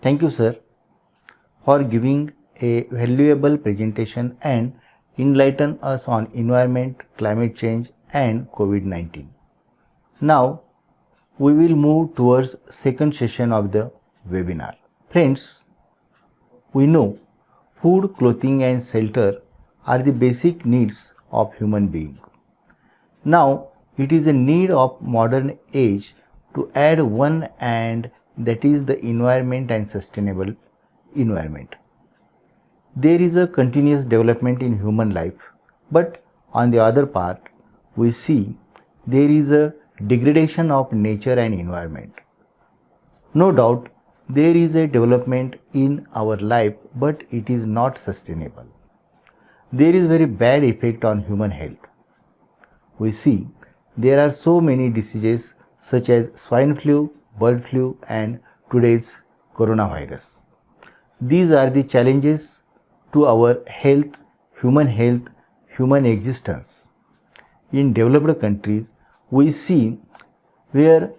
Thank you, sir, for giving a valuable presentation and enlighten us on environment, climate change and COVID-19. Now, we will move towards second session of the webinar. Friends, we know food, clothing and shelter are the basic needs of human being. Now, it is a need of modern age to add one, and that is the environment and sustainable environment. There is a continuous development in human life, but on the other part, we see there is a degradation of nature and environment. No doubt, there is a development in our life, but it is not sustainable. There is very bad effect on human health. We see there are so many diseases such as swine flu, bird flu and today's coronavirus. These are the challenges to our health, human existence. In developed countries, we see where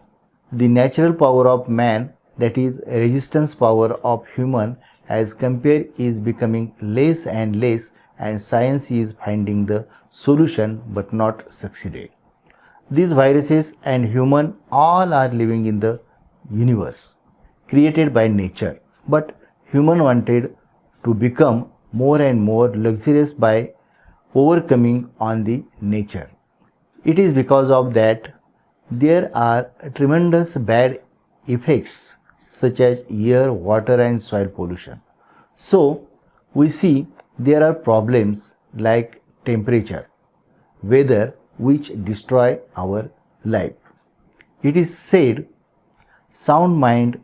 the natural power of man, that is resistance power of human as compared, is becoming less and less, and science is finding the solution but not succeeded. These viruses and human all are living in the universe created by nature, but human wanted to become more and more luxurious by overcoming on the nature. It is because of that there are tremendous bad effects such as air, water and soil pollution. So we see there are problems like temperature, weather, which destroy our life. It is said sound mind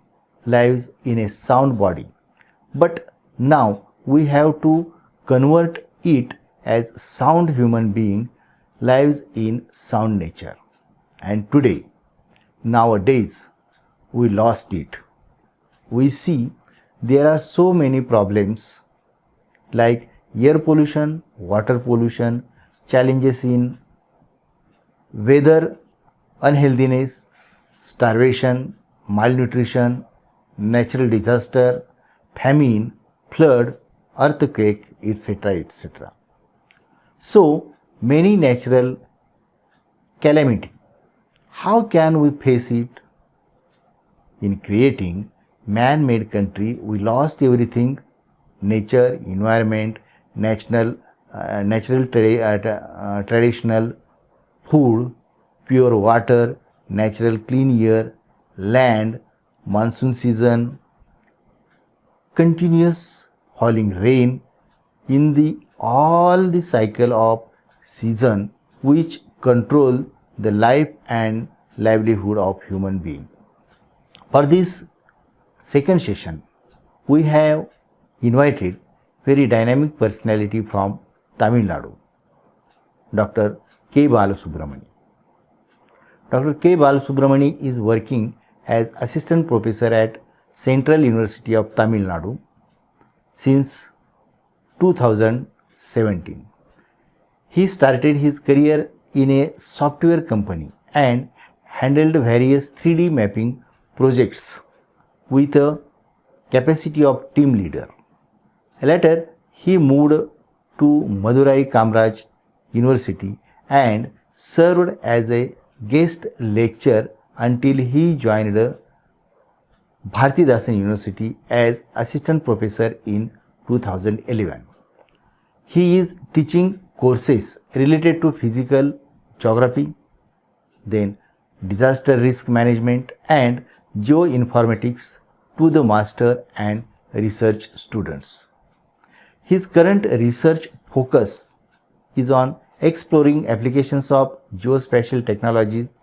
lives in a sound body, but now we have to convert it as sound human being lives in sound nature. And today, nowadays, we lost it. We see there are so many problems like air pollution, water pollution, challenges in weather, unhealthiness, starvation, malnutrition, natural disaster, famine, flood, earthquake, etc., etc. So many natural calamity. How can we face it? In creating man-made country, we lost everything: nature, environment, natural traditional food, pure water, natural clean air, land, monsoon season, continuous falling rain, in the all the cycle of season which control the life and livelihood of human being. For this second session, we have invited very dynamic personality from Tamil Nadu, Dr. K. Balasubramani. Dr. K. Balasubramani is working as assistant professor at Central University of Tamil Nadu since 2017. He started his career in a software company and handled various 3D mapping projects with a capacity of team leader. Later, he moved to Madurai Kamaraj University and served as a guest lecturer until he joined Bharatidasan University as assistant professor in 2011. He is teaching courses related to physical geography, then disaster risk management and geoinformatics to the master and research students. His current research focus is on exploring applications of geospatial technologies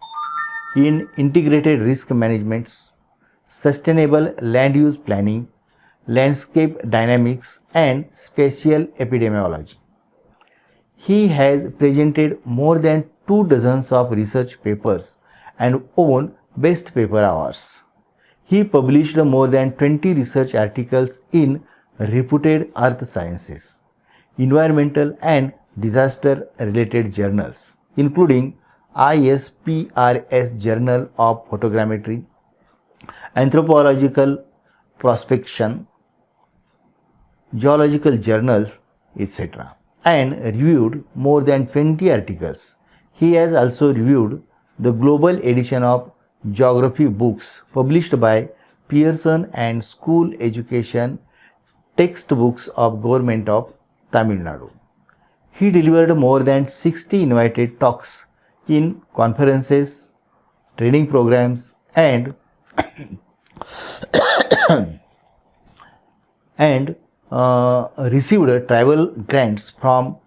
in integrated risk management, sustainable land use planning, landscape dynamics and spatial epidemiology. He has presented more than 2 dozens of research papers and won Best Paper Awards. He published more than 20 research articles in reputed earth sciences, environmental and disaster related journals, including ISPRS Journal of Photogrammetry, Anthropological prospection, geological journals, etc., and reviewed more than 20 articles. He has also reviewed the global edition of geography books published by Pearson and School Education textbooks of Government of Tamil Nadu. He delivered more than 60 invited talks in conferences, training programs, and received travel grants from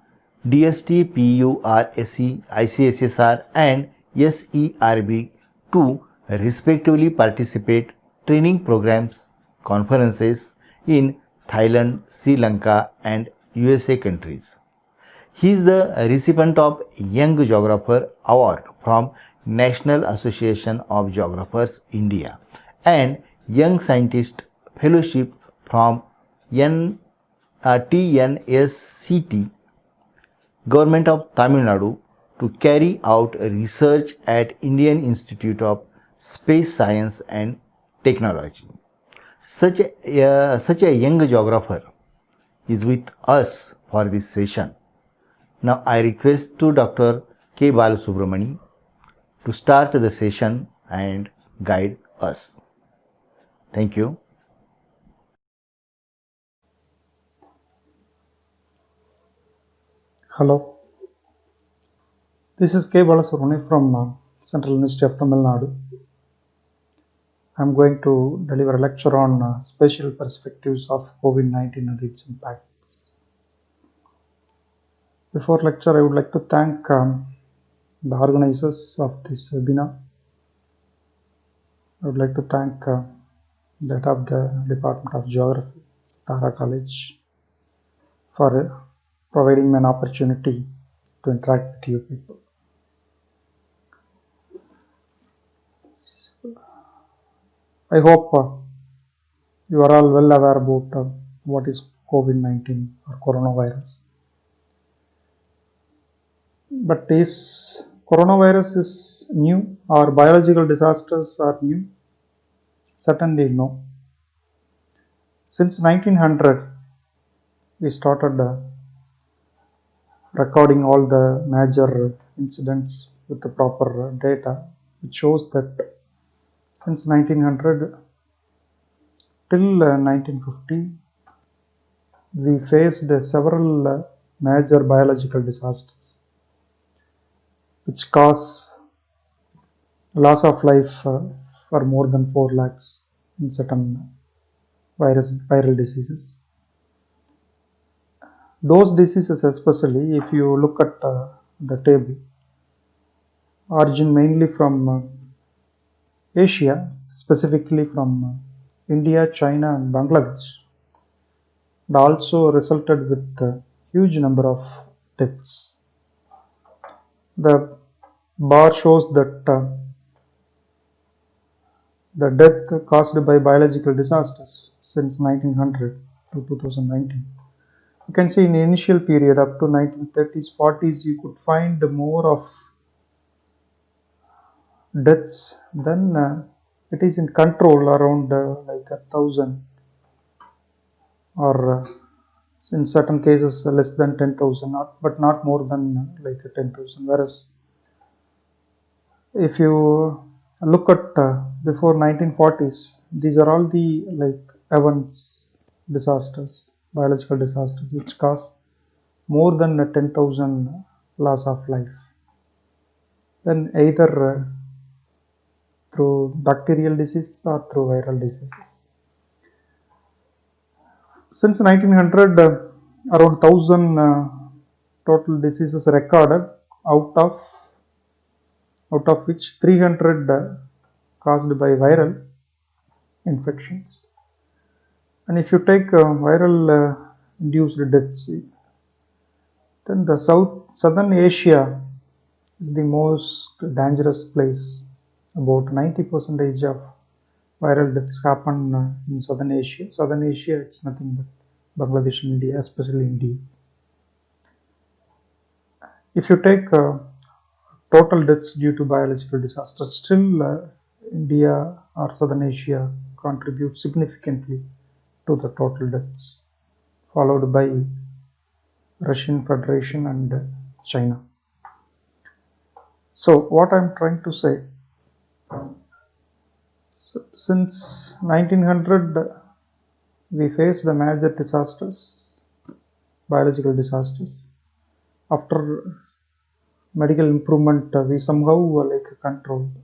DST, PURSE, ICSSR, and SERB to respectively participate training programs, conferences in Thailand, Sri Lanka, and USA countries. He is the recipient of Young Geographer Award from National Association of Geographers India and Young Scientist Fellowship from TNSCT, Government of Tamil Nadu, to carry out research at Indian Institute of Space Science and Technology. Such a young geographer is with us for this session. Now I request to Dr. K. Balasubramani to start the session and guide us. Thank you. Hello, this is K. Balasubramani from Central University of Tamil Nadu. I am going to deliver a lecture on spatial perspectives of COVID-19 and its impacts. Before lecture, I would like to thank the organizers of this webinar. I would like to thank the head of the Department of Geography, Tara College, for providing me an opportunity to interact with you people. I hope you are all well aware about what is COVID-19 or coronavirus. But is coronavirus is new or biological disasters are new? Certainly no. Since 1900, we started recording all the major incidents with the proper data, which shows that since 1900 till 1950, we faced several major biological disasters, which cause loss of life for more than 4 lakhs in certain viral diseases. Those diseases, especially if you look at the table, origin mainly from Asia, specifically from India, China and Bangladesh, and also resulted with a huge number of deaths. The bar shows that the death caused by biological disasters since 1900 to 2019. You can see in the initial period up to 1930s, 40s, you could find more of deaths than it is in control, around like 1,000, or in certain cases less than 10,000, but not more than like 10,000. Whereas if you look at before 1940s, these are all the like events, disasters, biological disasters, which cause more than 10,000 loss of life. Then either through bacterial diseases or through viral diseases. Since 1900, around 1,000 total diseases recorded, out of which 300 caused by viral infections. And if you take viral induced deaths, then the southern Asia is the most dangerous place. About 90% of viral deaths happen in southern Asia. Southern Asia, it's nothing but Bangladesh and India, especially India. If you take total deaths due to biological disasters, still India or southern Asia contribute significantly to the total deaths, followed by Russian Federation and China. So what I'm trying to say, since 1900 we faced the major disasters, biological disasters. After medical improvement, we somehow controlled.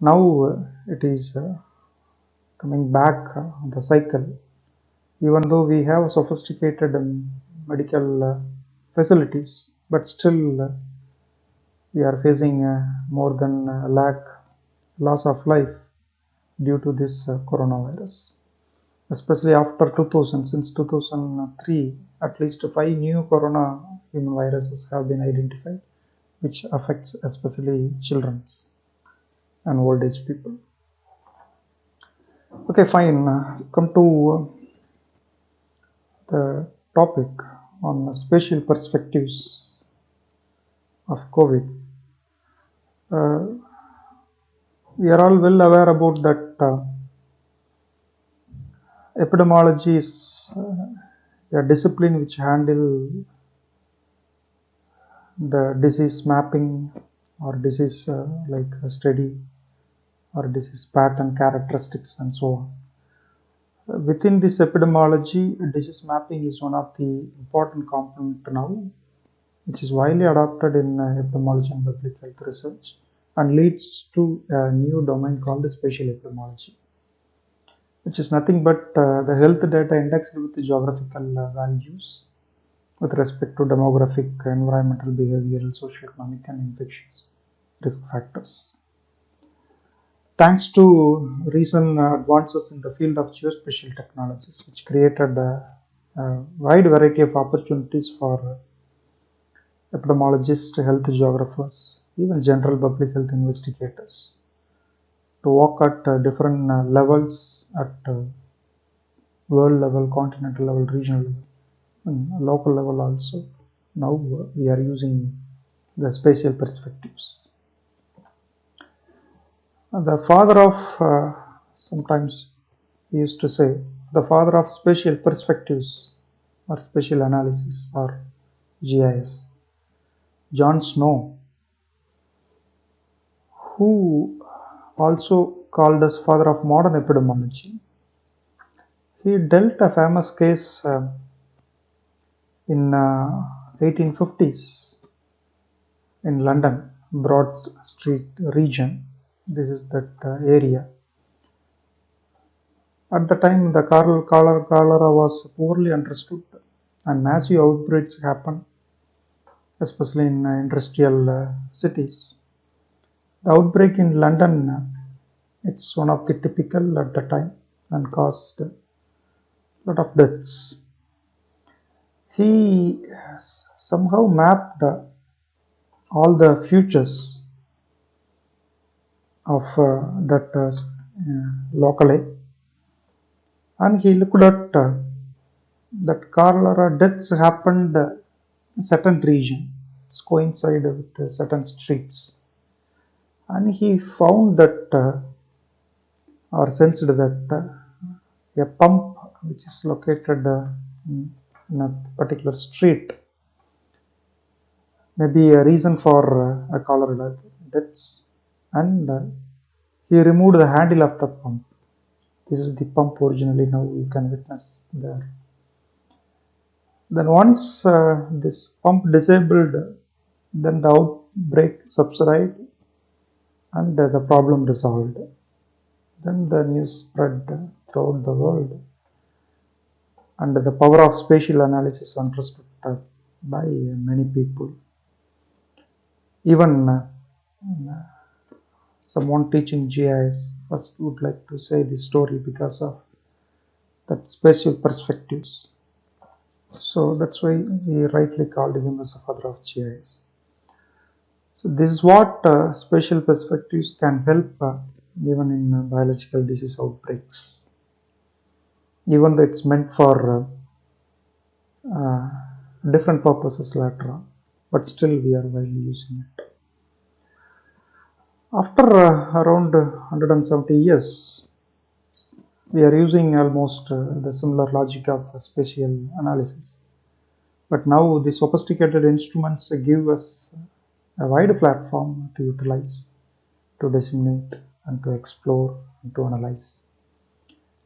Now it is coming back the cycle. Even though we have sophisticated medical facilities, but still we are facing more than a lakh loss of life due to this coronavirus. Especially after 2000, since 2003, at least 5 new corona human viruses have been identified, which affects especially children and old age people. Okay, fine. Come to the topic on spatial perspectives of COVID. We are all well aware about that epidemiology is a discipline which handle the disease mapping or disease study or disease pattern characteristics and so on. Within this epidemiology, disease mapping is one of the important component now, which is widely adopted in epidemiology and public health research and leads to a new domain called spatial epidemiology, which is nothing but the health data indexed with the geographical values with respect to demographic, environmental, behavioral, socio-economic and infectious risk factors. Thanks to recent advances in the field of geospatial technologies, which created a wide variety of opportunities for epidemiologists, health geographers, even general public health investigators to work at different levels, at world level, continental level, regional level, and local level also. Now we are using the spatial perspectives. The father of, sometimes we used to say, the father of spatial perspectives or spatial analysis or GIS, John Snow, who also called as father of modern epidemiology. He dealt a famous case in 1850s in London, Broad Street region. This is that area. At the time, the cholera was poorly understood and massive outbreaks happened, especially in industrial cities. The outbreak in London, it's one of the typical at the time and caused a lot of deaths. He somehow mapped all the futures of that locally, and he looked at that cholera deaths happened in certain region. It's coincided with certain streets, and he found that or sensed that a pump which is located in a particular street may be a reason for a cholera deaths, and he removed the handle of the pump. This is the pump originally, now you can witness there. Then once this pump disabled, then the outbreak subsided and the problem resolved. Then the news spread throughout the world, and the power of spatial analysis understood by many people. Even someone teaching GIS first would like to say this story because of that spatial perspectives. So that's why we rightly called him as a father of GIS. So this is what spatial perspectives can help even in biological disease outbreaks, even though it's meant for different purposes later on, but still we are widely using it. After around 170 years, we are using almost the similar logic of spatial analysis. But now the sophisticated instruments give us a wide platform to utilize, to disseminate, and to explore, and to analyze.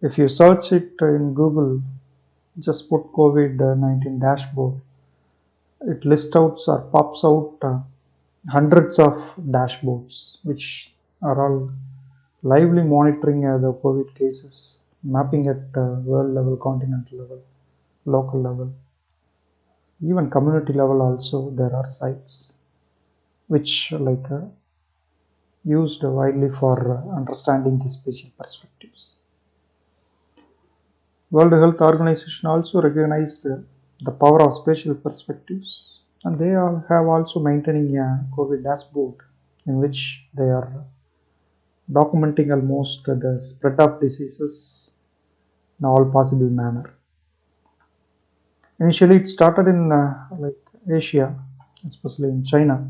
If you search it in Google, just put COVID-19 dashboard, it lists out or pops out hundreds of dashboards which are all lively monitoring the COVID cases, mapping at world level, continental level, local level, even community level also. There are sites which used widely for understanding the spatial perspectives. World Health Organization also recognized the power of spatial perspectives, and they have also maintaining a COVID dashboard in which they are documenting almost the spread of diseases in all possible manner. Initially, it started in Asia, especially in China.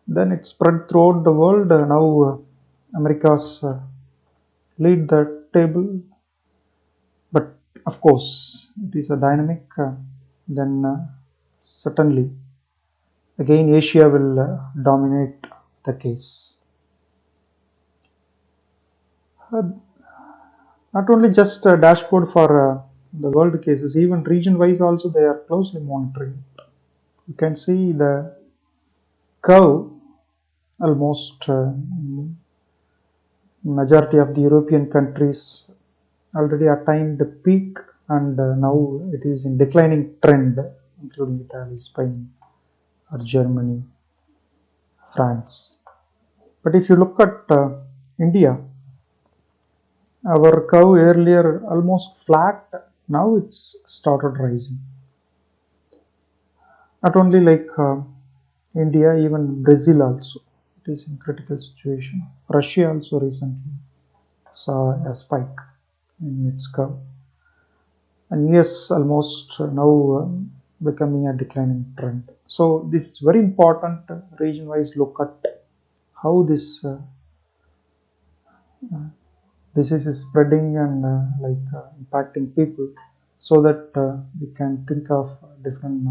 Then it spread throughout the world. Now Americas lead the table, but of course it is a dynamic. Then certainly again Asia will dominate the case. Not only just a dashboard for the world cases, even region wise also they are closely monitoring. You can see the curve. Almost majority of the European countries already attained the peak, and now it is in declining trend, including Italy, Spain, or Germany, France. But if you look at India, our curve earlier almost flat, now it's started rising. Not only India, even Brazil also, it is in critical situation. Russia also recently saw a spike in its curve, and US almost now becoming a declining trend. So this is very important region-wise look at how this disease is spreading and impacting people, so that we can think of different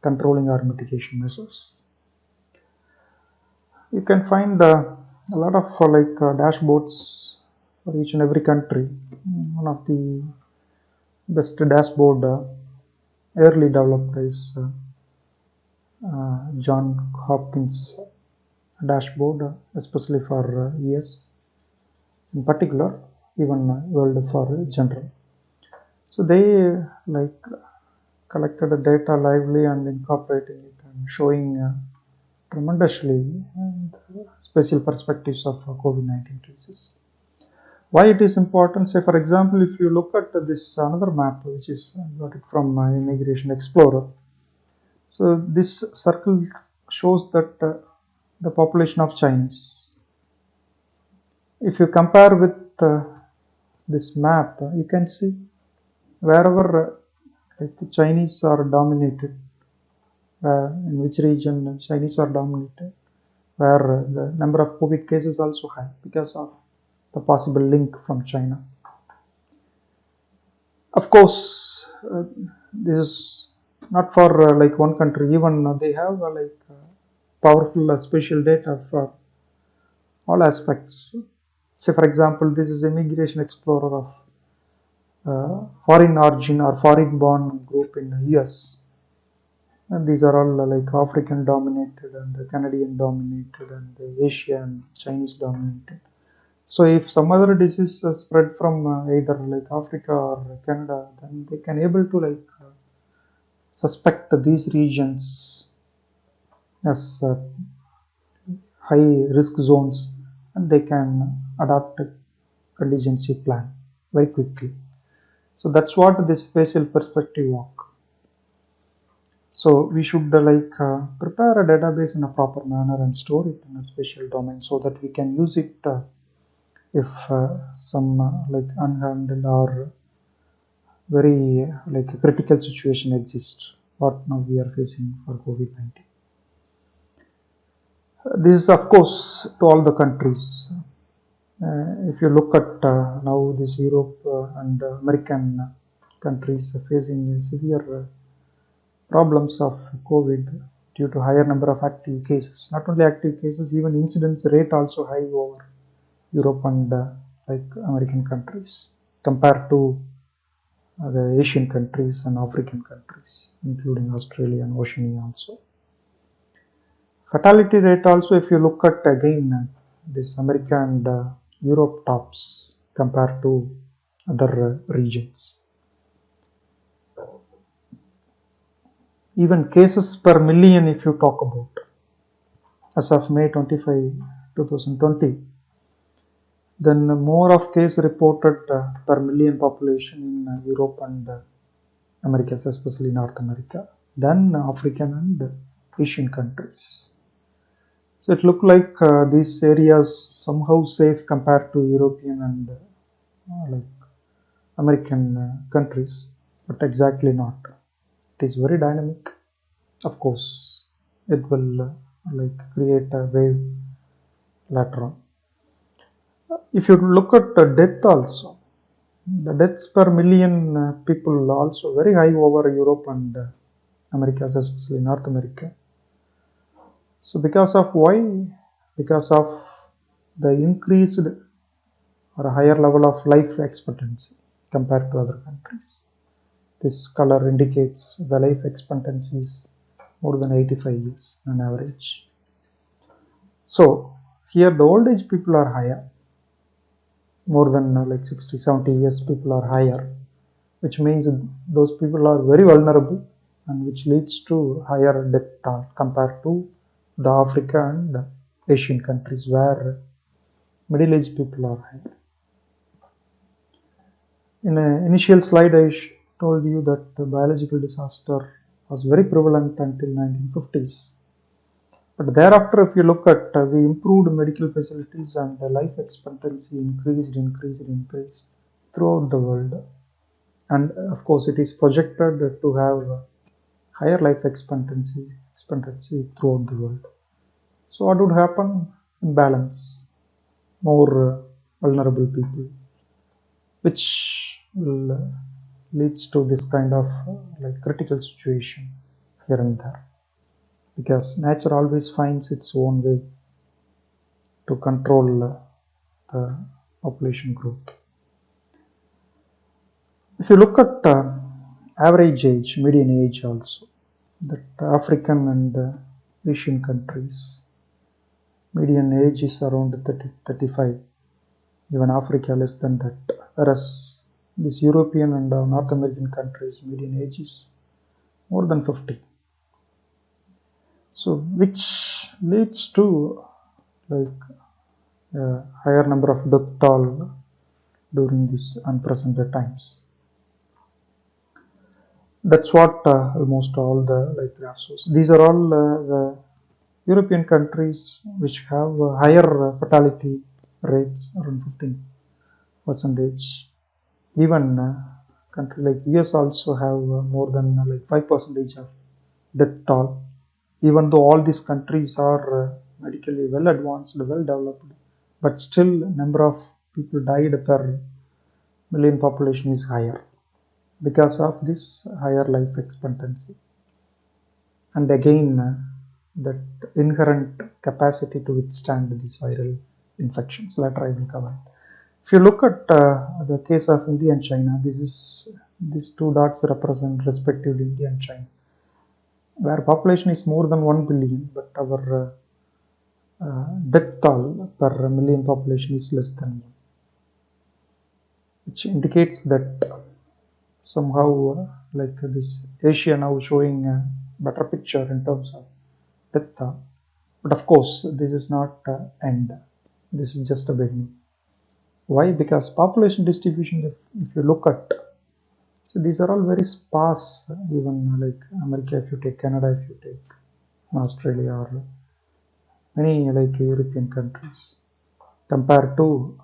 controlling or mitigation measures. You can find a lot of dashboards for each and every country. One of the best dashboard early developed is John Hopkins dashboard, especially for US in particular, even world for general. So they collected the data lively and incorporating it and showing tremendously spatial perspectives of COVID-19 cases. Why it is important? Say, for example, if you look at this another map, which is got it from Immigration Explorer. So this circle shows that the population of Chinese. If you compare with this map, you can see wherever the Chinese are dominated, in which region Chinese are dominated, where the number of COVID cases also high because of the possible link from China. Of course, this is not for one country. Even they have powerful spatial data for all aspects. Say, for example, this is Immigration Explorer of foreign origin or foreign born group in the US. And these are all African dominated and the Canadian dominated and the Asian, Chinese dominated. So if some other disease spread from either Africa or Canada, then they can able to suspect these regions as high risk zones, and they can adopt a contingency plan very quickly. So that's what this spatial perspective work. So we should prepare a database in a proper manner and store it in a spatial domain so that we can use it if some unhandled or very critical situation exists, what now we are facing for COVID-19. This is of course to all the countries. If you look at now this Europe and American countries are facing severe problems of COVID due to higher number of active cases. Not only active cases, even incidence rate also high over Europe and like American countries compared to the Asian countries and African countries, including Australia and Oceania also. Fatality rate also, if you look at again this America and Europe tops compared to other regions. Even cases per million, if you talk about, as of May 25, 2020, then more of case reported per million population in Europe and Americas, especially North America, than African and Asian countries. So it looked like these areas somehow safe compared to European and like American countries, but exactly not. It is very dynamic. Of course, it will like create a wave later on. If you look at the death also, the deaths per million people also very high over Europe and Americas, especially North America. So because of why? Because of the increased or a higher level of life expectancy compared to other countries. This color indicates the life expectancy is more than 85 years on average. So here the old age people are higher, more than like 60-70 years people are higher, which means those people are very vulnerable and which leads to higher death toll compared to the Africa and Asian countries where middle-aged people are higher. In an initial slide I told you that the biological disaster was very prevalent until 1950s. But thereafter, if you look at we improved medical facilities and life expectancy increased throughout the world. And of course, it is projected to have higher life expectancy throughout the world. So what would happen? Imbalance, more vulnerable people, which will leads to this kind of like critical situation here and there, because nature always finds its own way to control the population growth. If you look at average age, median age also, that African and Asian countries, median age is around 30-35, even Africa less than that, whereas these European and North American countries, median age is more than 50. So which leads to like a higher number of death toll during these unprecedented times. That's what almost all the like graphs shows. These are all the European countries which have higher fatality rates, around 15%. Even country like US also have more than like 5% of death toll. Even though all these countries are medically well advanced, well developed, but still number of people died per million population is higher because of this higher life expectancy. And again, that inherent capacity to withstand these viral infections. Later I will cover. If you look at the case of India and China, these two dots represent respectively India and China, where population is more than 1 billion, but our death toll per million population is less than 1, which indicates that somehow like this Asia now showing a better picture in terms of death toll. But of course, this is not end. This is just a beginning. Why? Because population distribution, if you look at, so these are all very sparse, even like America, if you take Canada, if you take Australia, or many like European countries, compared to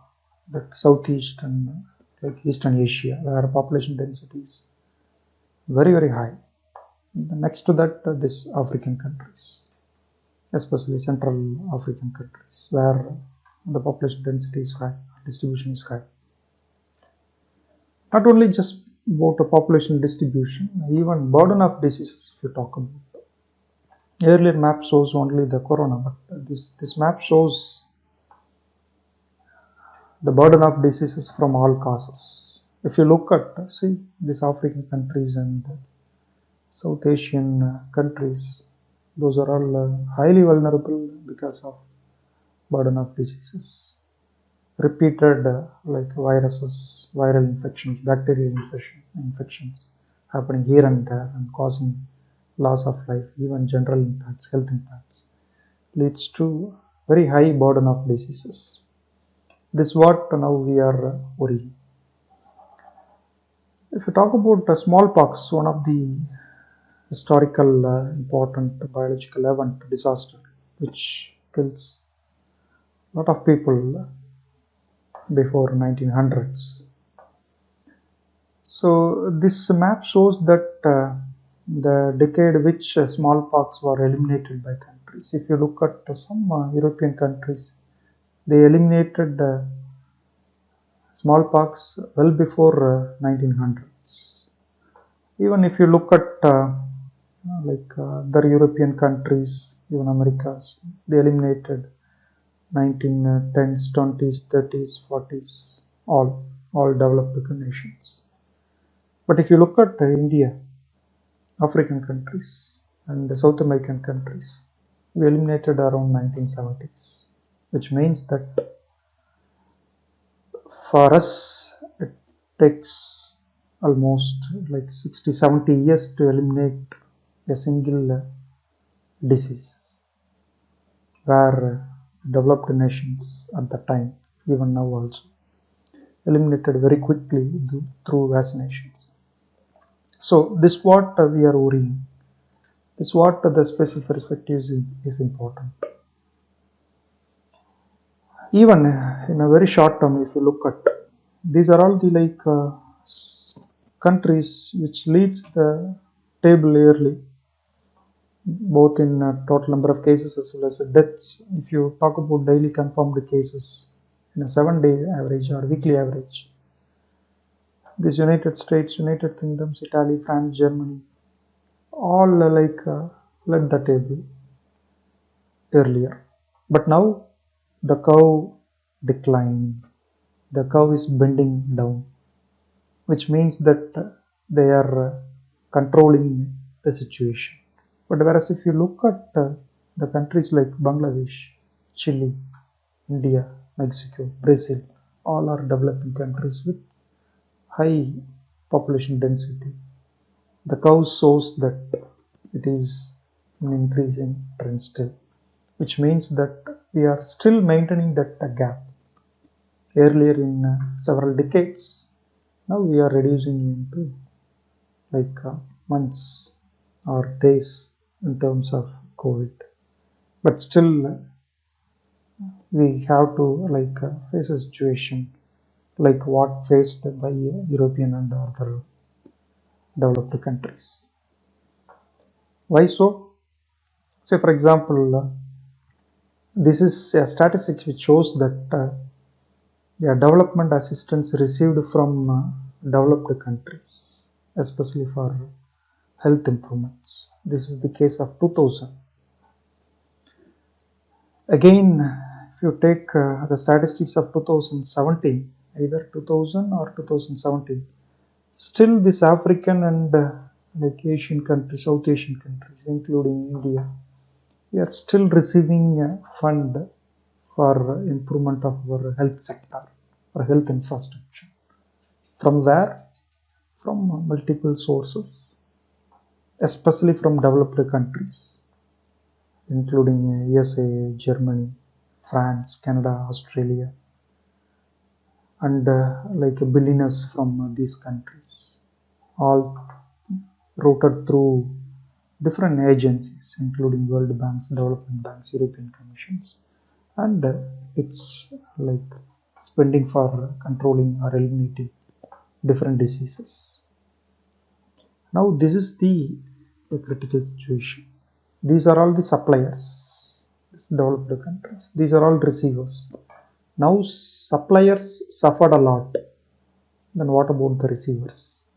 the Southeast and like Eastern Asia, where population density is very, very high. Next to that, this African countries, especially Central African countries, where the population density is high, distribution is high. Not only just about the population distribution, even burden of diseases if you talk about. Earlier map shows only the corona, but this map shows the burden of diseases from all causes. If you look at, see, these African countries and South Asian countries, those are all highly vulnerable because of burden of diseases. Repeated like viruses, viral infections, bacterial infections happening here and there and causing loss of life, even general impacts, health impacts, leads to very high burden of diseases. This is what now we are worrying. If you talk about smallpox, one of the historical important biological event, disaster, which kills a lot of people before 1900s. So this map shows that the decade which smallpox were eliminated by countries. If you look at some European countries, they eliminated smallpox well before 1900s. Even if you look at other European countries, even Americas, they eliminated 1910s, 20s, 30s, 40s, all developed nations. But if you look at India, African countries and South American countries, we eliminated around 1970s, which means that for us it takes almost like 60-70 years to eliminate a single disease, where developed nations at the time, even now also, eliminated very quickly through vaccinations. So this is what we are worrying. This is what the specific perspective is important. Even in a very short term, if you look at, these are all the countries which leads the table yearly, both in total number of cases as well as deaths. If you talk about daily confirmed cases in a 7-day average or weekly average, these United States, United Kingdoms, Italy, France, Germany, all led the table earlier. But now the curve declining, the curve is bending down, which means that they are controlling the situation. But whereas if you look at the countries like Bangladesh, Chile, India, Mexico, Brazil, all are developing countries with high population density. The curve shows that it is an increasing trend still, which means that we are still maintaining that gap. Earlier in several decades, now we are reducing into months or days in terms of COVID, but still we have to face a situation like what faced by European and other developed countries. Why so? Say for example, this is a statistics which shows that development assistance received from developed countries, especially for health improvements. This is the case of 2000. Again, if you take the statistics of 2017, either 2000 or 2017, still this African and Asian countries, South Asian countries, including India, we are still receiving a fund for improvement of our health sector or health infrastructure. From where? From multiple sources, especially from developed countries, including USA, Germany, France, Canada, Australia, and billionaires from these countries, all routed through different agencies, including World Banks, Development Banks, European Commissions, and it's spending for controlling or eliminating different diseases. Now this is the critical situation. These are all the suppliers, these developed countries. These are all receivers. Now suppliers suffered a lot. Then what about the receivers?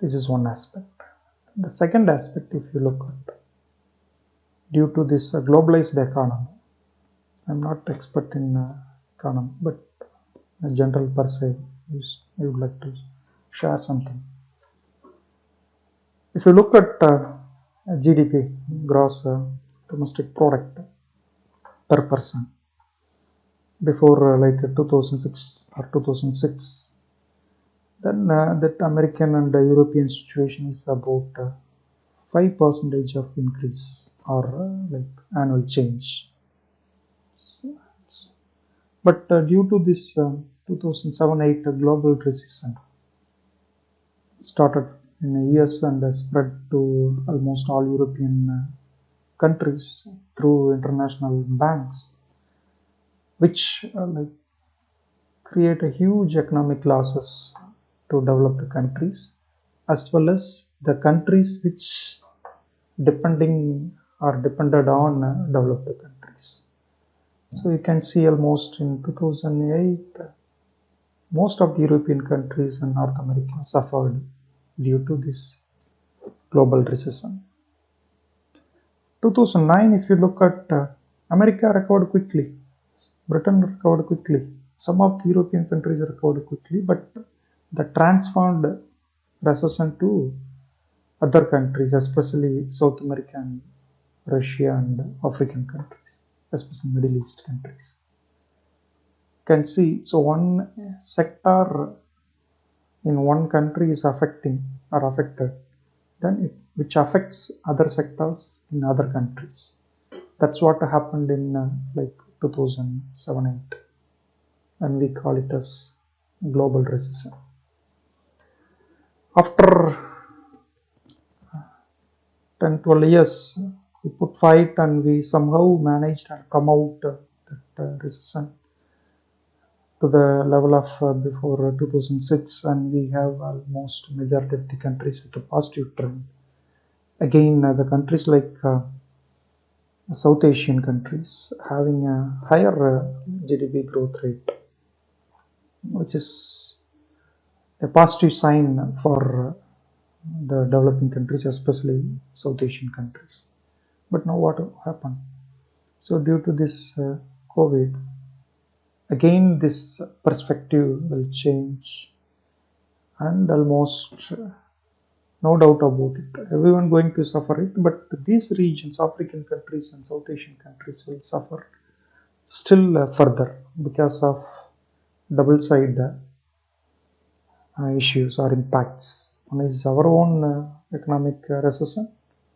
This is one aspect. The second aspect, if you look at, due to this globalized economy, I'm not expert in economy, but a general per se, I would like to share something. If you look at GDP, gross domestic product per person, before like 2006 or 2006, then that American and European situation is about 5% of increase or like annual change. But due to this 2007-8 global recession started in the US and spread to almost all European countries through international banks, which like create a huge economic losses to developed countries, as well as the countries which depended on developed countries. So you can see almost in 2008, most of the European countries and North America suffered due to this global recession. 2009, if you look at America recovered quickly, Britain recovered quickly, some of the European countries recovered quickly, but the transformed recession to other countries, especially South American, Russia and African countries, especially Middle East countries. You can see, so one sector in one country is affected, then which affects other sectors in other countries. That's what happened in like 2007-8, and we call it as global recession. After 10-12 years, we put fight and we somehow managed and come out that recession to the level of before 2006, and we have almost majority of the countries with a positive trend. Again, the countries like South Asian countries having a higher GDP growth rate, which is a positive sign for the developing countries, especially South Asian countries. But now what happened? So due to this COVID, again this perspective will change, and almost no doubt about it, everyone going to suffer it, but these regions, African countries and South Asian countries, will suffer still further because of double side issues or impacts. One is our own economic recession,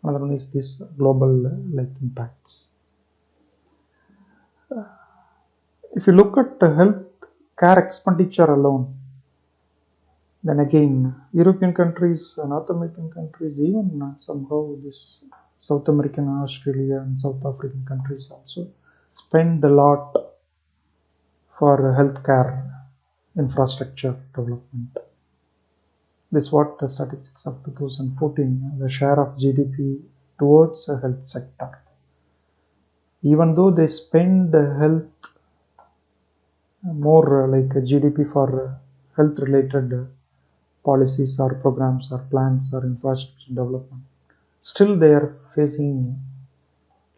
another one is this global like impacts. If you look at health care expenditure alone, then again European countries, North American countries, even somehow this South American, Australia and South African countries also spend a lot for healthcare infrastructure development. This is what the statistics of 2014, the share of GDP towards the health sector. Even though they spend health more like a GDP for health related policies or programs or plans or infrastructure development, still they are facing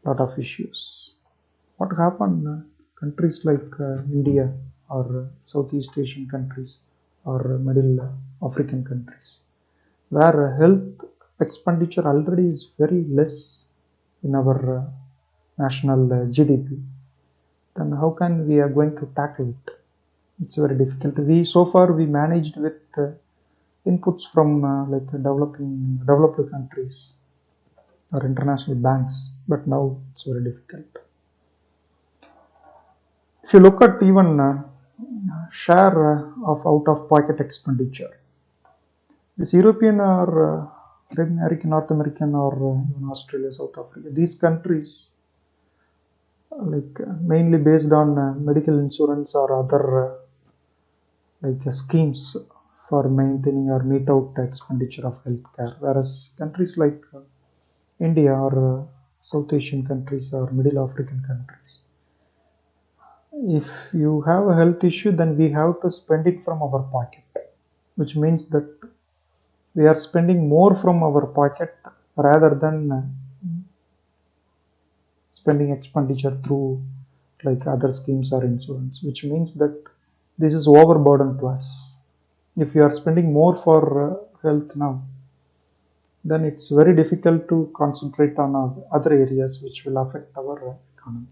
a lot of issues. What happened? Countries like India or Southeast Asian countries or Middle African countries, where health expenditure already is very less in our national GDP, then how can we are going to tackle it? It's very difficult. So far we managed with inputs from like developed countries or international banks, but now it's very difficult. If you look at even share of out-of-pocket expenditure, this European or American, North American or even Australia, South Africa, these countries like mainly based on medical insurance or other like schemes for maintaining or meet out expenditure of healthcare, whereas countries like India or South Asian countries or Middle African countries if you have a health issue, then we have to spend it from our pocket, which means that we are spending more from our pocket rather than spending expenditure through like other schemes or insurance, which means that this is overburden to us. If we are spending more for health now, then it's very difficult to concentrate on other areas which will affect our economy.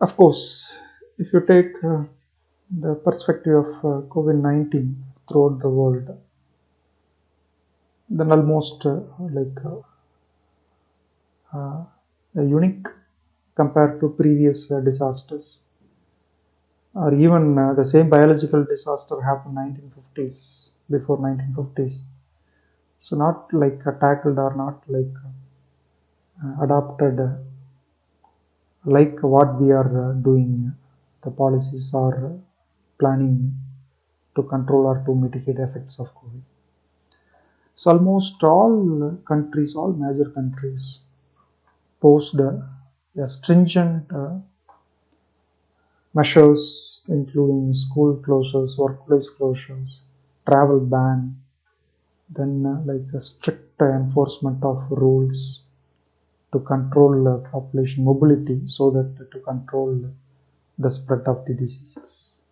Of course, if you take the perspective of COVID-19 throughout the world, then almost unique compared to previous disasters, or even the same biological disaster happened 1950s, before 1950s. So not like tackled or not like adopted like what we are doing, the policies or planning to control or to mitigate effects of COVID. So almost all countries, all major countries posed stringent measures including school closures, workplace closures, travel ban, then like a strict enforcement of rules to control population mobility so that to control the spread of the diseases.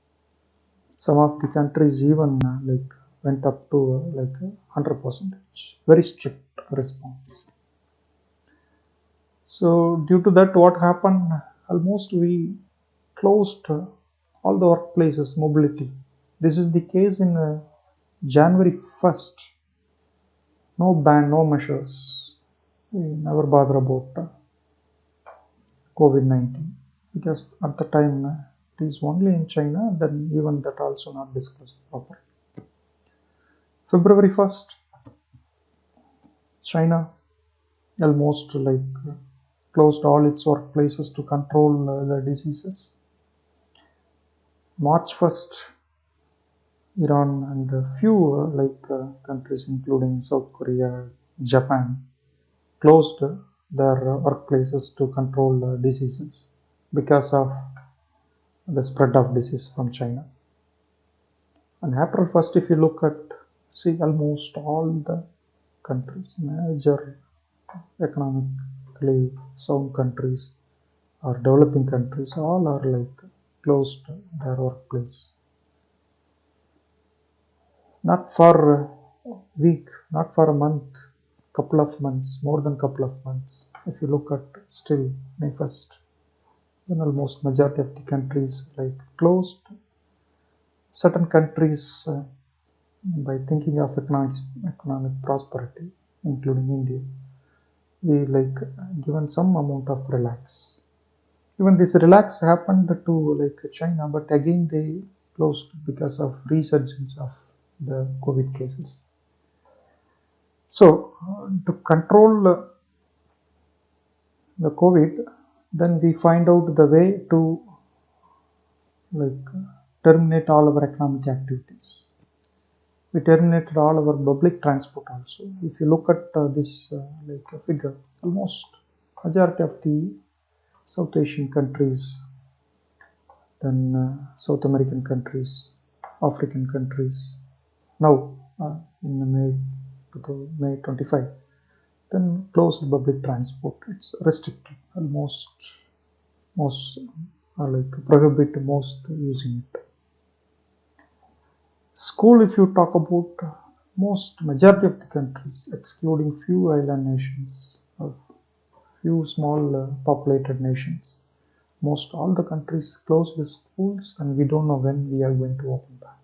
Some of the countries even like went up to like 100%, very strict response. So due to that, what happened, almost we closed all the workplaces mobility. This is the case in January 1st. No ban, no measures. We never bother about COVID-19 because at the time it is only in China, then even that also not disclosed properly. February 1st, China almost like closed all its workplaces to control the diseases. March 1st, Iran and a few countries including South Korea, Japan closed their workplaces to control diseases because of the spread of disease from China. On April 1st, if you look at, see almost all the countries, major economically sound countries or developing countries, all are like closed their workplace. Not for a week, not for a month, couple of months, more than couple of months. If you look at still May 1st, then almost majority of the countries like closed. Certain countries by thinking of economic prosperity, including India, we like given some amount of relax. Even this relax happened to like China, but again they closed because of resurgence of the COVID cases. So to control the COVID, then we find out the way to like terminate all our economic activities. We terminated all our public transport also. If you look at this like figure, almost majority of the South Asian countries, then South American countries, African countries, now in May 25, then closed public transport. It's restricted, almost most like prohibit most using it. School, if you talk about most majority of the countries, excluding few island nations or few small populated nations, most all the countries close the schools, and we don't know when we are going to open back.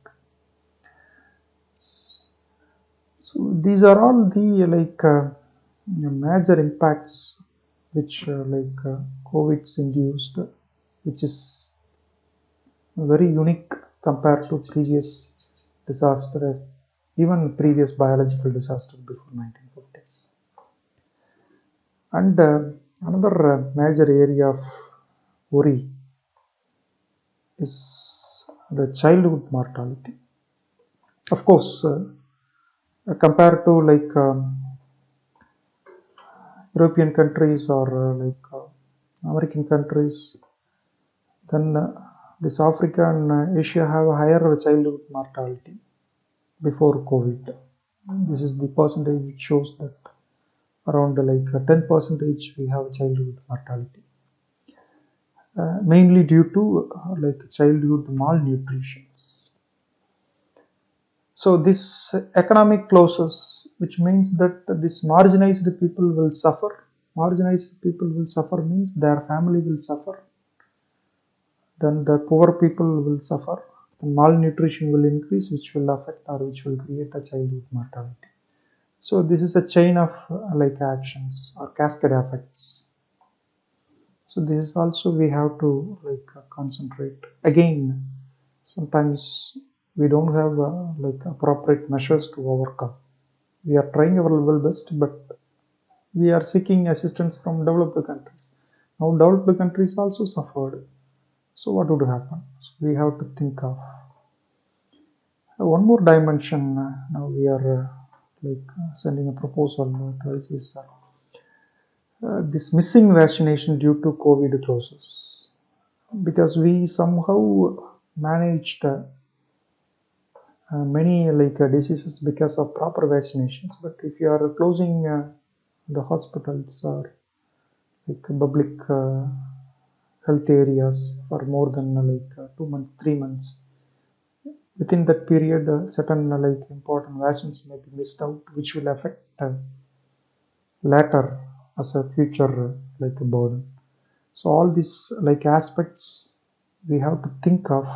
So these are all the like major impacts which COVID's induced, which is very unique compared to previous disasters, even previous biological disasters before 1950s. And another major area of worry is the childhood mortality. Of course, compared to like European countries or American countries. Then this Africa and Asia have a higher childhood mortality before COVID. This is the percentage which shows that around like 10 percentage we have childhood mortality, mainly due to like childhood malnutrition. So this economic losses, which means that this marginalized people will suffer. Marginalized people will suffer means their family will suffer. Then the poor people will suffer. The malnutrition will increase, which will affect or which will create a childhood mortality. So this is a chain of like actions or cascade effects. So this is also we have to like concentrate. Again, sometimes we don't have like appropriate measures to overcome. We are trying our level best, but we are seeking assistance from developed countries. Now developed countries also suffered. So what would happen? So we have to think of one more dimension. Now we are sending a proposal to ICSR. This missing vaccination due to COVID process, because we somehow managed many diseases because of proper vaccinations. But if you are closing the hospitals or like public health areas for more than 2 months, 3 months, within that period certain important vaccines may be missed out, which will affect later as a future burden. So all these aspects we have to think of,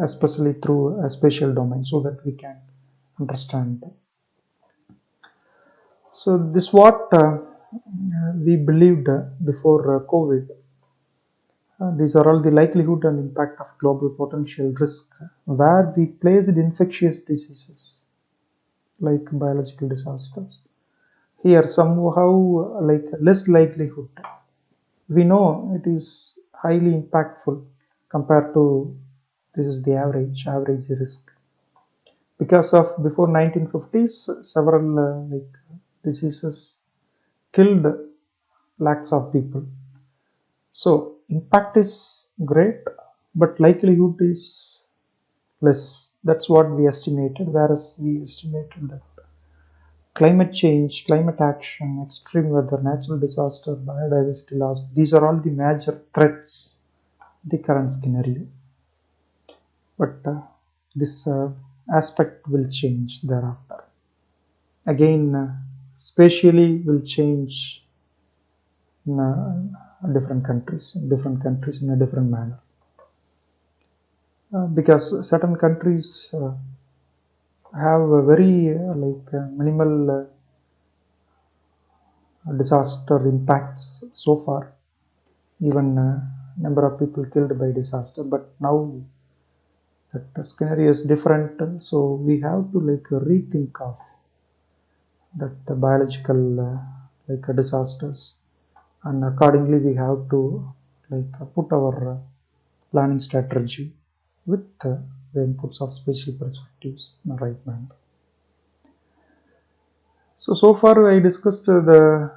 especially through a spatial domain, so that we can understand. So this what we believed before COVID. These are all the likelihood and impact of global potential risk, where we placed infectious diseases like biological disasters. Here somehow less likelihood. We know it is highly impactful compared to this is the average risk. Because of before 1950s, several diseases killed lakhs of people. So impact is great, but likelihood is less. That's what we estimated, whereas we estimated that climate change, climate action, extreme weather, natural disaster, biodiversity loss, these are all the major threats in the current scenario. But this aspect will change thereafter. Again, spatially will change in different countries in a different manner, because certain countries have a very minimal disaster impacts so far, even number of people killed by disaster. But now that the scenario is different, so we have to rethink of that biological disasters, and accordingly we have to put our planning strategy with the inputs of spatial perspectives in the right manner. So far I discussed the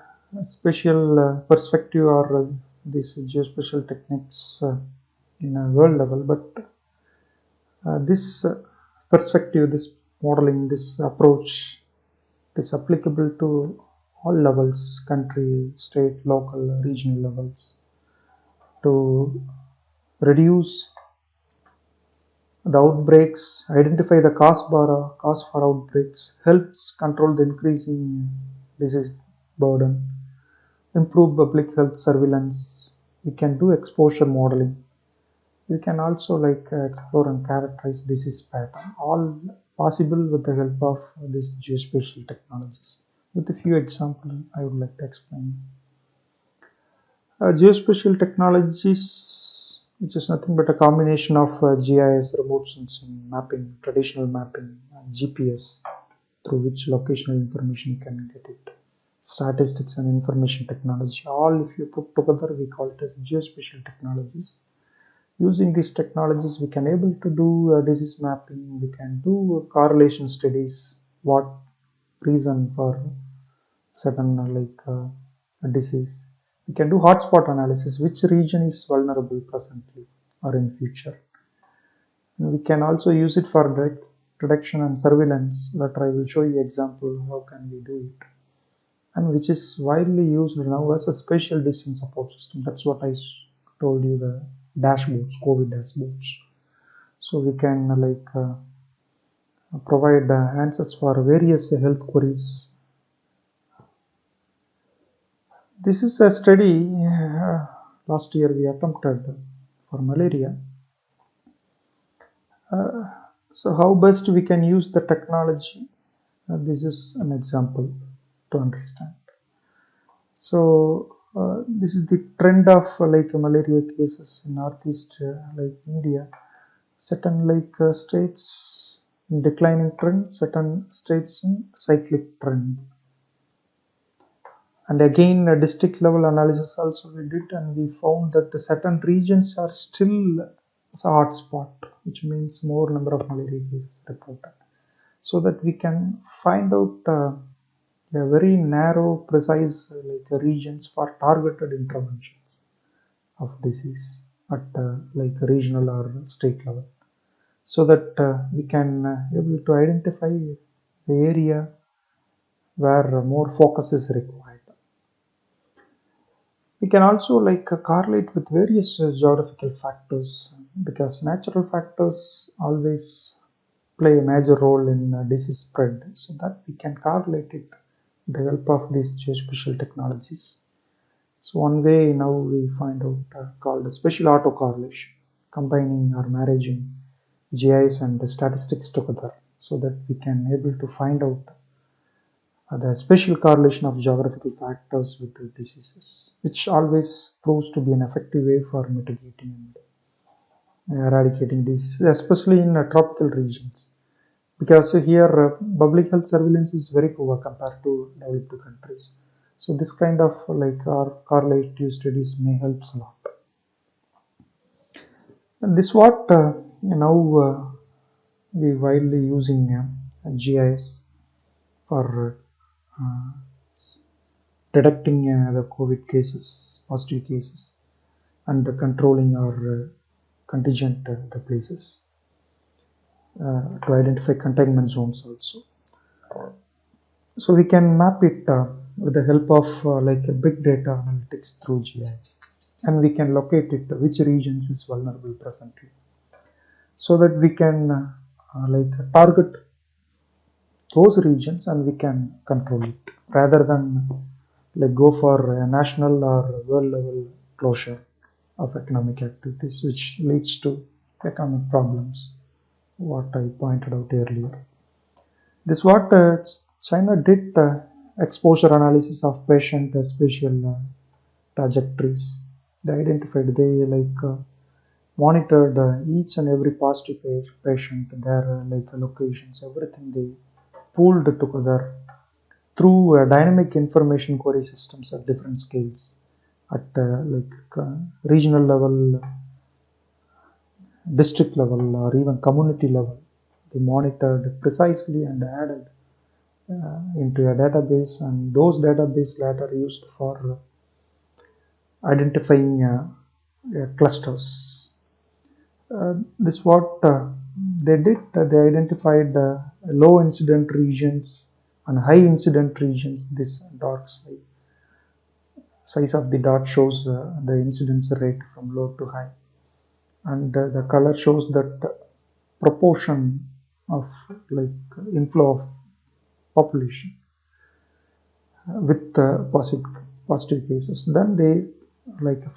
spatial perspective or these geospatial techniques in a world level, but this perspective, this modeling, this approach is applicable to all levels: country, state, local, regional levels, to reduce the outbreaks, identify the cause for outbreaks, helps control the increasing disease burden, improve public health surveillance. We can do exposure modeling. We can also explore and characterize disease pattern, all possible with the help of these geospatial technologies. With a few examples I would like to explain. Geospatial technologies, which is nothing but a combination of GIS, remote sensing, mapping, traditional mapping, and GPS, through which locational information can get it. Statistics and information technology, all if you put together we call it as geospatial technologies. Using these technologies we can able to do disease mapping, we can do correlation studies, what reason for certain disease, We can do hotspot analysis, which region is vulnerable presently or in future. And we can also use it for direct detection and surveillance. Later I will show you example how can we do it. And which is widely used now as a spatial decision support system. That's what I told you, the dashboards, COVID dashboards. So we can provide answers for various health queries. This is a study last year we attempted for malaria. So how best we can use the technology? This is an example to understand. So this is the trend of malaria cases in northeast India. Certain states in declining trend, certain states in cyclic trend. And again, a district level analysis also we did, and we found that the certain regions are still a hotspot, which means more number of malaria cases reported. So that we can find out a very narrow, precise regions for targeted interventions of disease at regional or state level, so that we can able to identify the area where more focus is required. We can also correlate with various geographical factors, because natural factors always play a major role in disease spread, so that we can correlate it with the help of these geospatial technologies. So one way now we find out called a spatial autocorrelation, combining or marrying GIS and the statistics together, so that we can able to find out the spatial correlation of geographical factors with the diseases, which always proves to be an effective way for mitigating and eradicating diseases, especially in tropical regions, because here public health surveillance is very poor compared to developed countries. So this kind of our correlative studies may help a lot. And this what now we widely using GIS for detecting the COVID cases, positive cases, and controlling our contingent the places to identify containment zones also. So we can map it with the help of big data analytics through GIS, and we can locate it which regions is vulnerable presently, so that we can target those regions and we can control it, rather than go for a national or world level closure of economic activities, which leads to economic problems, what I pointed out earlier. This what China did exposure analysis of patient spatial trajectories. They identified, they monitored each and every positive patient, their locations, everything they pooled together through dynamic information query systems at different scales, at regional level, district level, or even community level. They monitored precisely and added into a database, and those databases later used for identifying clusters. This what they did, they identified low incident regions and high incident regions. This dark size of the dot shows the incidence rate from low to high, and the color shows that proportion of inflow of population with positive cases. Then they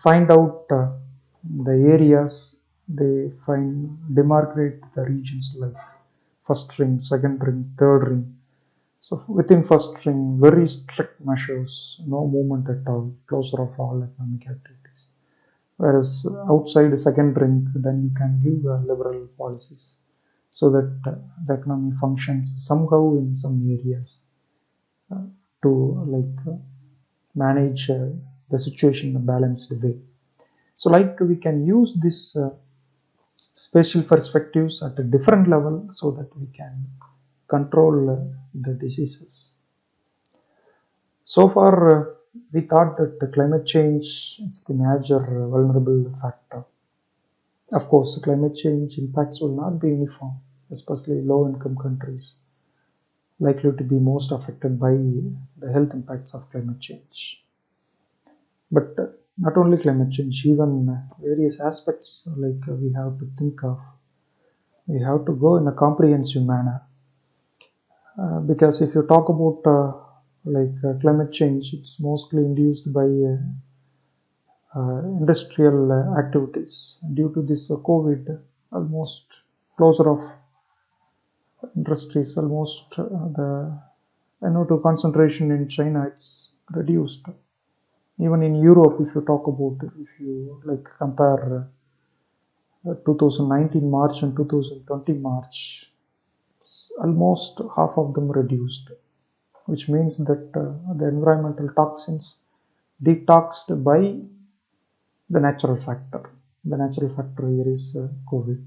find out the areas, they demarcate the regions like first ring, second ring, third ring. So within first ring, very strict measures, no movement at all, closure of all economic activities. Whereas outside the second ring, then you can give liberal policies, so that the economy functions somehow in some areas to manage the situation in a balanced way. So we can use this spatial perspectives at a different level, so that we can control the diseases. So far we thought that the climate change is the major vulnerable factor. Of course, climate change impacts will not be uniform, especially low-income countries likely to be most affected by the health impacts of climate change. But not only climate change, even various aspects we have to think of. We have to go in a comprehensive manner. Because if you talk about climate change, it's mostly induced by industrial activities. Due to this COVID, almost closure of industries, almost the NO2 concentration in China, it's reduced. Even in Europe, if you talk about, if you compare 2019 March and 2020 March, it's almost half of them reduced, which means that the environmental toxins detoxed by the natural factor. The natural factor here is COVID.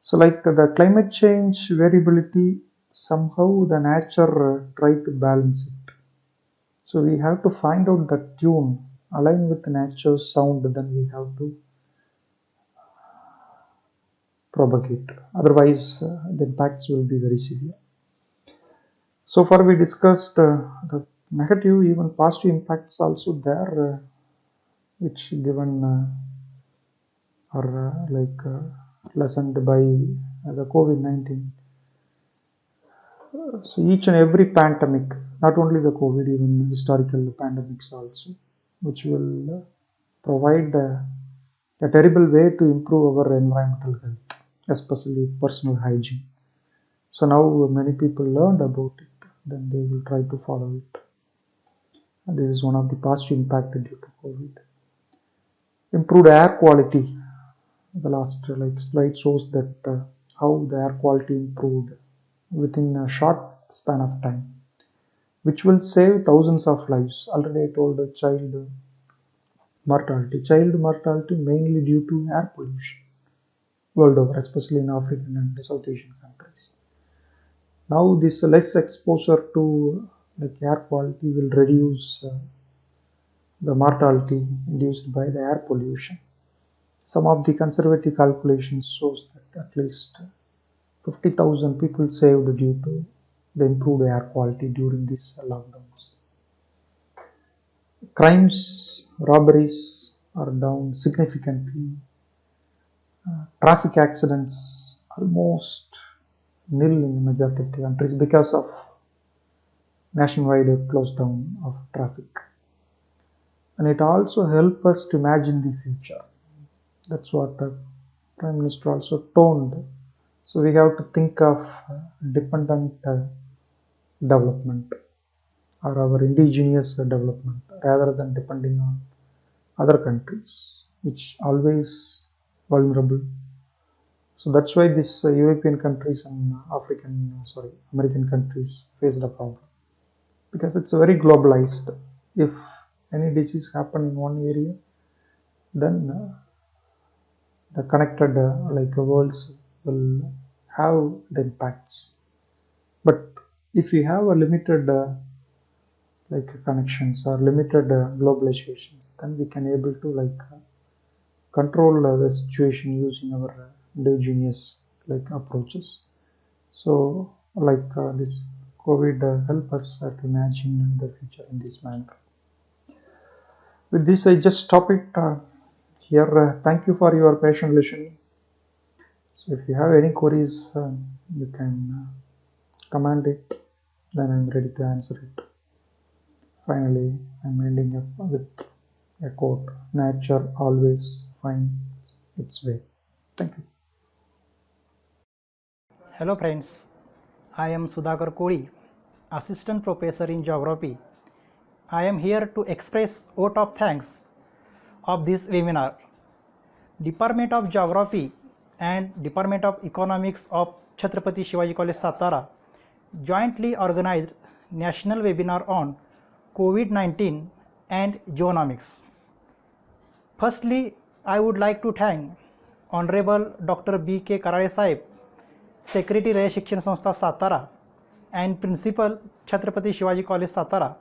So the climate change variability, somehow the nature tried to balance it. So we have to find out the tune, align with nature's sound, then we have to propagate. Otherwise, the impacts will be very severe. So far we discussed the negative, even positive impacts also there, which given are lessened by the COVID-19. So each and every pandemic, not only the COVID, even historical pandemics also, which will provide a terrible way to improve our environmental health, especially personal hygiene. So now many people learned about it, then they will try to follow it. And this is one of the positive impact due to COVID. Improved air quality. The last slide shows that how the air quality improved within a short span of time, which will save thousands of lives. Already I told child mortality mainly due to air pollution world over, especially in African and South Asian countries. Now this less exposure to air quality will reduce the mortality induced by the air pollution. Some of the conservative calculations shows that at least 50,000 people saved due to the improved air quality during these lockdowns. Crimes, robberies are down significantly. Traffic accidents almost nil in the majority of the countries because of nationwide close down of traffic. And it also helps us to imagine the future. That's what the Prime Minister also told. So we have to think of dependent development or our indigenous development rather than depending on other countries, which always vulnerable. So that's why these European countries and American countries face the problem, because it's very globalized. If any disease happen in one area, then the connected worlds will have the impacts. But if we have a limited connections or limited globalizations, then we can able to control the situation using our indigenous approaches. So this COVID help us to imagine the future in this manner. With this, I just stop it here. Thank you for your patient listening. So if you have any queries, you can comment it, then I'm ready to answer it. Finally, I'm ending up with a quote: nature always finds its way. Thank you. Hello friends, I am Sudhakar Koli, Assistant Professor in Geography. I am here to express vote of thanks of this webinar. Department of Geography and Department of Economics of Chhatrapati Shivaji College Satara jointly organized national webinar on COVID-19 and geonomics. Firstly, I would like to thank Honorable Dr. B.K. Karale Sahib, Secretary Raya Shikshan Sanstha Satara and Principal Chhatrapati Shivaji College Satara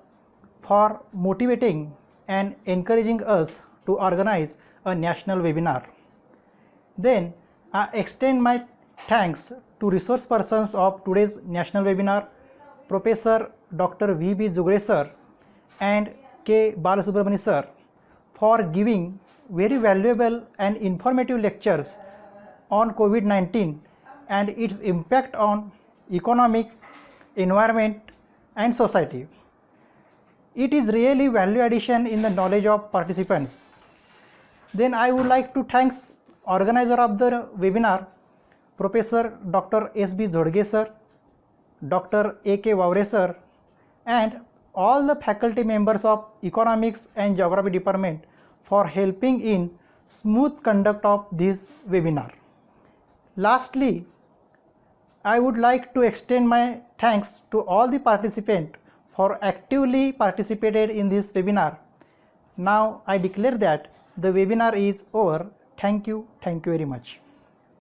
for motivating and encouraging us to organize a national webinar. Then I extend my thanks to resource persons of today's national webinar, Professor Dr. V.B. Zugre sir and K. Balasubramani sir, for giving very valuable and informative lectures on COVID-19 and its impact on economic, environment and society. It is really value addition in the knowledge of participants. Then I would like to thank organizer of the webinar, Professor Dr. S.B. Zodge sir, Dr. A.K. Vavre sir and all the faculty members of Economics and Geography department for helping in smooth conduct of this webinar. Lastly, I would like to extend my thanks to all the participants for actively participated in this webinar. Now I declare that the webinar is over. Thank you very much.